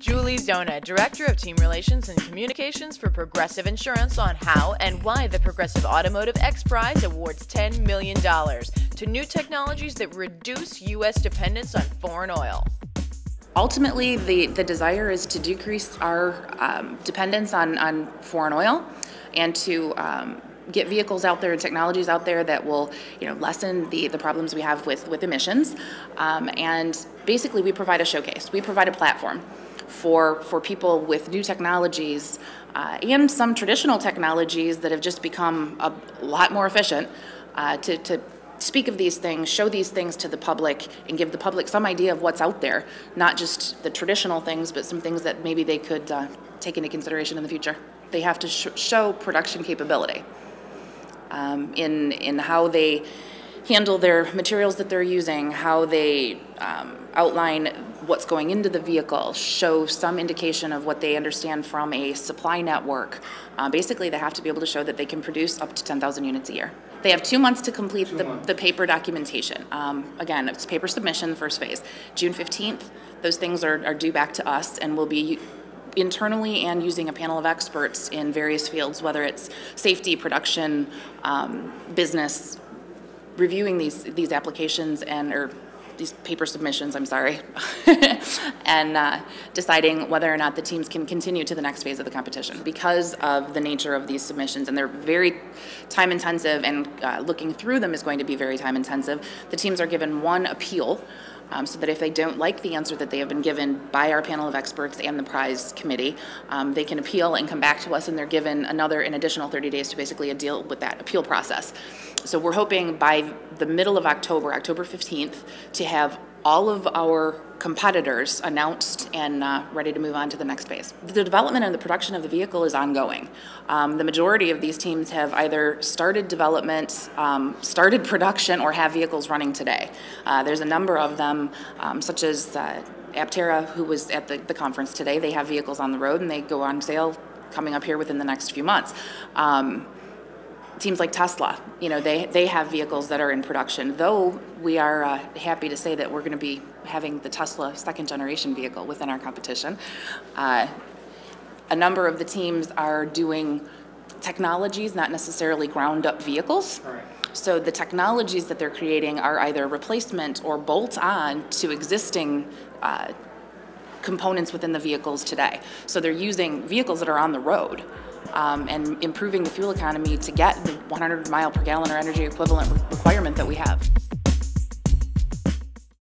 Julie Zona, Director of Team Relations and Communications for Progressive Insurance, on how and why the Progressive Automotive X Prize awards $10 million to new technologies that reduce U.S. dependence on foreign oil. Ultimately, the desire is to decrease our dependence on foreign oil and to get vehicles out there and technologies out there that will, lessen the problems we have with emissions. And basically, we provide a showcase. We provide a platform for people with new technologies and some traditional technologies that have just become a lot more efficient to speak of these things, show these things to the public, and give the public some idea of what's out there, not just the traditional things, but some things that maybe they could take into consideration in the future. They have to show production capability in how they handle their materials that they're using, how they outline what's going into the vehicle, show some indication of what they understand from a supply network. Basically, they have to be able to show that they can produce up to 10,000 units a year. They have 2 months to complete the paper documentation. Again, it's paper submission, the first phase. June 15th, those things are due back to us, and will be internally and using a panel of experts in various fields, whether it's safety, production, business, reviewing these applications or these paper submissions, I'm sorry, and deciding whether or not the teams can continue to the next phase of the competition. Because of the nature of these submissions, and they're very time intensive, and looking through them is going to be very time intensive, the teams are given one appeal, so that if they don't like the answer that they have been given by our panel of experts and the prize committee, they can appeal and come back to us, and they're given an additional 30 days to basically deal with that appeal process. So we're hoping by the middle of October, October 15th, to have all of our competitors announced and ready to move on to the next phase. The development and the production of the vehicle is ongoing. The majority of these teams have either started development, started production, or have vehicles running today. There's a number of them, such as Aptera, who was at the conference today. They have vehicles on the road, and they go on sale coming up here within the next few months. Teams like Tesla, they have vehicles that are in production, though we are happy to say that we're going to be having the Tesla second generation vehicle within our competition. A number of the teams are doing technologies, not necessarily ground up vehicles. All right. So the technologies that they're creating are either replacement or bolt on to existing components within the vehicles today. So they're using vehicles that are on the road and improving the fuel economy to get the 100 mile per gallon or energy equivalent requirement that we have.